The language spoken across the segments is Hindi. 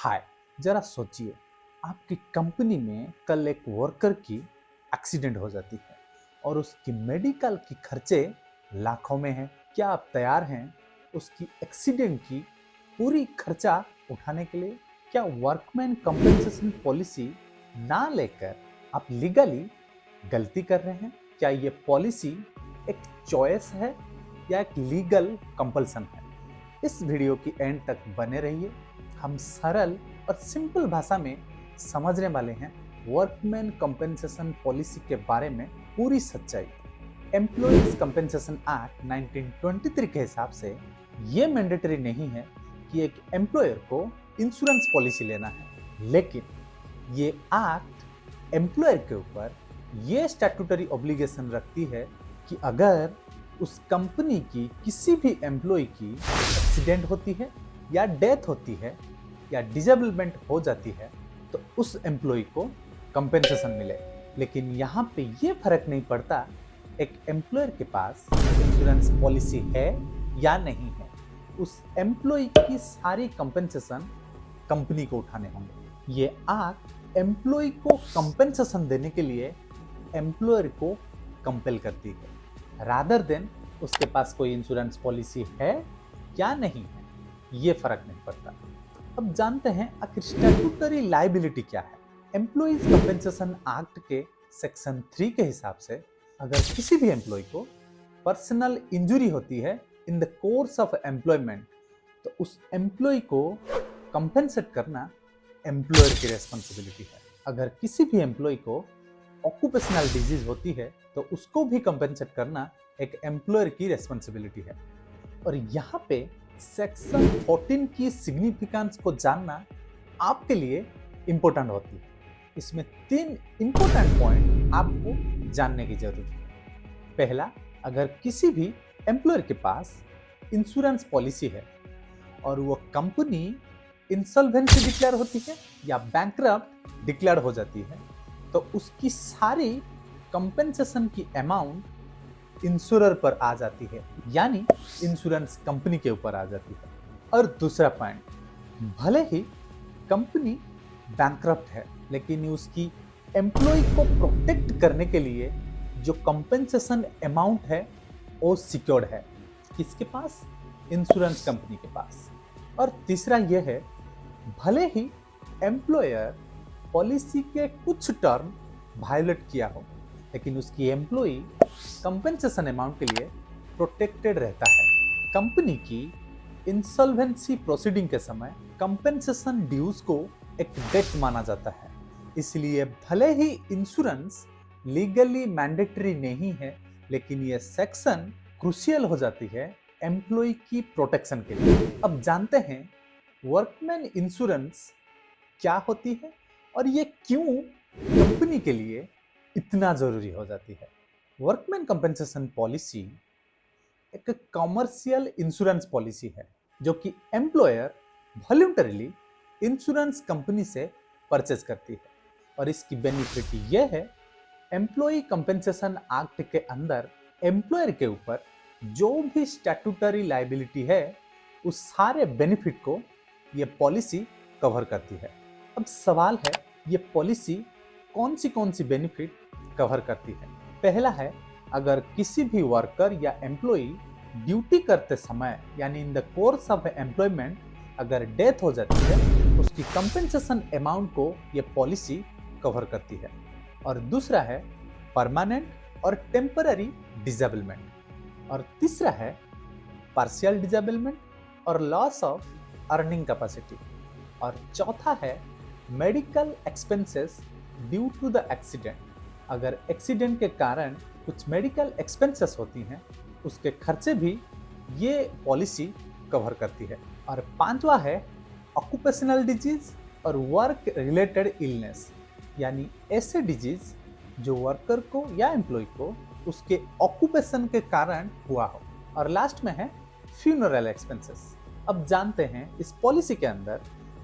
हाय, जरा सोचिए, आपकी कंपनी में कल एक वर्कर की एक्सीडेंट हो जाती है और उसकी मेडिकल की खर्चे लाखों में हैं। क्या आप तैयार हैं उसकी एक्सीडेंट की पूरी खर्चा उठाने के लिए? क्या वर्कमैन कंपनसेशन पॉलिसी ना लेकर आप लीगली गलती कर रहे हैं? क्या ये पॉलिसी एक चॉइस है या एक लीगल कंपल्सन है? इस वीडियो की एंड तक बने रहिए। हम सरल और सिंपल भाषा में समझने वाले हैं वर्कमैन कंपनसेशन पॉलिसी के बारे में पूरी सच्चाई। एम्प्लॉयज कंपनसेशन एक्ट 1923 के हिसाब से ये मैंडेटरी नहीं है कि एक एम्प्लॉयर को इंश्योरेंस पॉलिसी लेना है, लेकिन ये एक्ट एम्प्लॉयर के ऊपर ये स्टैट्यूटरी ऑब्लिगेशन रखती है कि अगर उस कंपनी की किसी भी एम्प्लॉय की एक्सीडेंट होती है या डेथ होती है या डिसेबलमेंट हो जाती है तो उस एम्प्लॉय को कंपेंसेशन मिले। लेकिन यहाँ पे ये फर्क नहीं पड़ता एक एम्प्लॉयर के पास इंश्योरेंस पॉलिसी है या नहीं है, उस एम्प्लॉय की सारी कंपेंसेशन कंपनी को उठाने होंगे। ये एक्ट एम्प्लॉय को कंपेंसेशन देने के लिए एम्प्लॉयर को कंपेल करती है, रादर देन उसके पास कोई इंश्योरेंस पॉलिसी है या नहीं है, ये फर्क नहीं पड़ता। अब जानते हैं आखिर स्टैट्यूटरी लायबिलिटी क्या है। एम्प्लॉइज कंपेंसेशन एक्ट के सेक्शन 3 के हिसाब से अगर किसी भी एम्प्लॉय को पर्सनल इंजरी होती है in the course of employment तो उस एम्प्लॉय को कंपेंसेट करना एम्प्लॉयर की रेस्पॉन्सिबिलिटी है। अगर किसी भी एम्प्लॉय को ऑक्यूपेशनल डिजीज होती है तो उसको भी कंपेंसेट करना एक एम्प्लॉयर की रेस्पॉन्सिबिलिटी है। और यहाँ पे सेक्शन 14 की सिग्निफिकेंस को जानना आपके लिए इंपॉर्टेंट होती है। इसमें 3 इंपॉर्टेंट पॉइंट आपको जानने की जरूरत है। पहला, अगर किसी भी एम्प्लॉयर के पास इंश्योरेंस पॉलिसी है और वो कंपनी इंसॉल्वेंसी डिक्लेयर होती है या बैंकरप्ट डिक्लेयर हो जाती है तो उसकी सारी कंपेंसेशन की अमाउंट इंश्योरर पर आ जाती है, यानी इंश्योरेंस कंपनी के ऊपर आ जाती है। और दूसरा पॉइंट, भले ही कंपनी बैंकरप्ट है लेकिन उसकी एम्प्लॉय को प्रोटेक्ट करने के लिए जो कंपेंसेशन अमाउंट है वो सिक्योर्ड है, किसके पास? इंश्योरेंस कंपनी के पास। और तीसरा यह है, भले ही एम्प्लॉयर पॉलिसी के कुछ टर्म वायलेट किया हो लेकिन उसकी एम्प्लॉय कंपेंसेशन अमाउंट के लिए प्रोटेक्टेड रहता है। कंपनी की इंसॉल्वेंसी प्रोसीडिंग के समय कंपेंसेशन ड्यूज को एक डेट माना जाता है, इसलिए भले ही इंश्योरेंस लीगली मैंडेटरी नहीं है लेकिन यह सेक्शन क्रूशियल हो जाती है एम्प्लॉय की प्रोटेक्शन के लिए। अब जानते हैं वर्कमैन इंश्योरेंस क्या होती है और ये क्यों कंपनी के लिए इतना जरूरी हो जाती है। वर्कमैन कंपेंसेशन पॉलिसी एक कमर्शियल इंश्योरेंस पॉलिसी है जो कि एम्प्लॉयर वॉलंटरीली इंश्योरेंस कंपनी से परचेज करती है। और इसकी बेनिफिट यह है, एम्प्लॉय कंपेंसेशन एक्ट के अंदर एम्प्लॉयर के ऊपर जो भी स्टैट्यूटरी लायबिलिटी है उस सारे बेनिफिट को यह पॉलिसी कवर करती है। अब सवाल है, ये पॉलिसी कौन सी बेनिफिट कवर करती है? पहला है, अगर किसी भी वर्कर या एम्प्लॉय ड्यूटी करते समय यानी in the course of employment अगर डेथ हो जाती है उसकी कंपेंसेशन अमाउंट को ये पॉलिसी कवर करती है। और दूसरा है परमानेंट और टेम्पररी डिसेबलमेंट। और तीसरा है पार्शियल डिसेबलमेंट और लॉस ऑफ अर्निंग कैपेसिटी। और चौथा है medical expenses due to the accident. अगर एक्सीडेंट के कारण कुछ मेडिकल एक्सपेंसेस होती हैं उसके खर्चे भी ये पॉलिसी कवर करती है। और पांचवा है ऑक्यूपेशनल डिजीज और वर्क रिलेटेड इलनेस, यानी ऐसे डिजीज जो वर्कर को या एम्प्लॉय को उसके ऑक्यूपेशन के कारण हुआ हो। और लास्ट में है फ्यूनरल एक्सपेंसेस। अब जानते हैं इस पॉलिसी के अंदर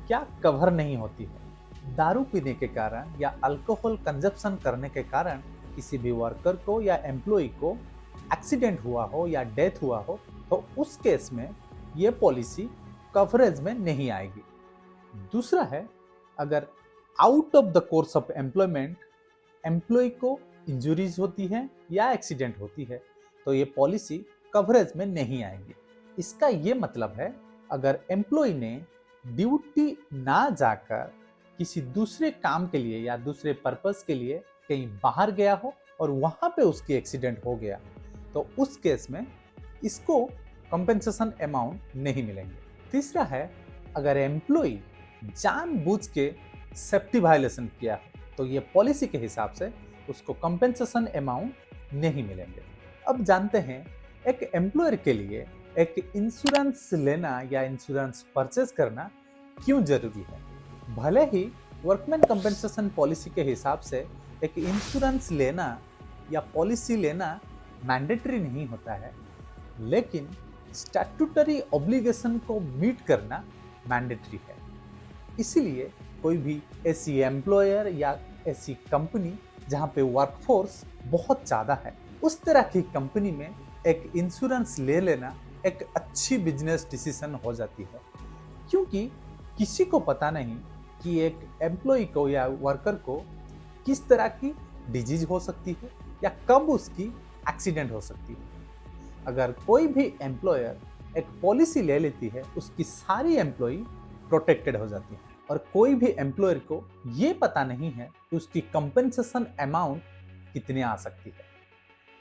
क्या कवर नहीं होती है। दारू पीने के कारण या अल्कोहल कंजप्शन करने के कारण किसी भी वर्कर को या एम्प्लॉय को एक्सीडेंट हुआ हो या डेथ हुआ हो तो उस केस में ये पॉलिसी कवरेज में नहीं आएगी। दूसरा है, अगर out of the course of employment employ को इंजरीज होती है या एक्सीडेंट होती है तो ये पॉलिसी कवरेज में नहीं आएगी। इसका ये मतलब है, अगर एम्प्लॉय ने ड्यूटी ना जाकर किसी दूसरे काम के लिए या दूसरे पर्पस के लिए कहीं बाहर गया हो और वहां पे उसकी एक्सीडेंट हो गया तो उस केस में इसको कंपेंसेशन अमाउंट नहीं मिलेंगे। तीसरा है, अगर एम्प्लॉय जानबूझ के सेफ्टी वायलेशन किया है तो ये पॉलिसी के हिसाब से उसको कंपेंसेशन अमाउंट नहीं मिलेंगे। अब जानते हैं एक एम्प्लॉयर के लिए एक इंश्योरेंस लेना या इंश्योरेंस परचेज करना क्यों जरूरी है। भले ही वर्कमैन कंपेंसेशन पॉलिसी के हिसाब से एक इंश्योरेंस लेना या पॉलिसी लेना मैंडेटरी नहीं होता है, लेकिन स्टैट्यूटरी ऑब्लिगेशन को मीट करना मैंडेटरी है। इसीलिए कोई भी ऐसी एम्प्लॉयर या ऐसी कंपनी जहां पे वर्कफोर्स बहुत ज़्यादा है, उस तरह की कंपनी में एक इंश्योरेंस ले लेना एक अच्छी बिजनेस डिसीजन हो जाती है, क्योंकि किसी को पता नहीं कि एक एम्प्लॉय को या वर्कर को किस तरह की डिजीज हो सकती है या कब उसकी एक्सीडेंट हो सकती है। अगर कोई भी एम्प्लॉयर एक पॉलिसी ले लेती है, उसकी सारी एम्प्लॉय प्रोटेक्टेड हो जाती है। और कोई भी एम्प्लॉयर को ये पता नहीं है कि उसकी कंपेंसेशन अमाउंट कितनी आ सकती है।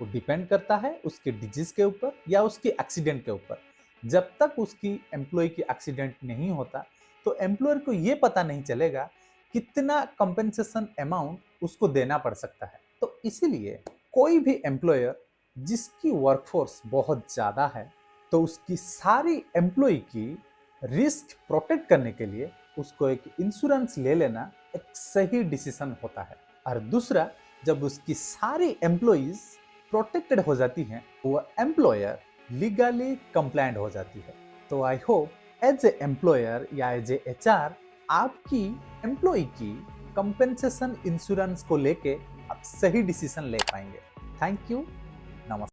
वो डिपेंड करता है उसके डिजीज के ऊपर या उसके एक्सीडेंट के ऊपर। जब तक उसकी एम्प्लॉय की एक्सीडेंट नहीं होता तो एम्प्लॉयर को ये पता नहीं चलेगा कितना कंपेंसेशन अमाउंट उसको देना पड़ सकता है। तो इसीलिए कोई भी एम्प्लॉयर जिसकी वर्कफोर्स बहुत ज़्यादा है तो उसकी सारी एम्प्लॉय की रिस्क प्रोटेक्ट करने के लिए उसको एक इंश्योरेंस ले लेना एक सही डिसीजन होता है। और दूसरा, जब उसकी सारी एम्प्लॉइज प्रोटेक्टेड हो जाती हैं वो एम्प्लॉयर लीगली कंप्लायंट हो जाती है। तो I hope as a employer या एज ए एचआर आपकी एम्प्लॉय की कंपेंसेशन इंश्योरेंस को लेके आप सही डिसीजन ले पाएंगे। Thank you.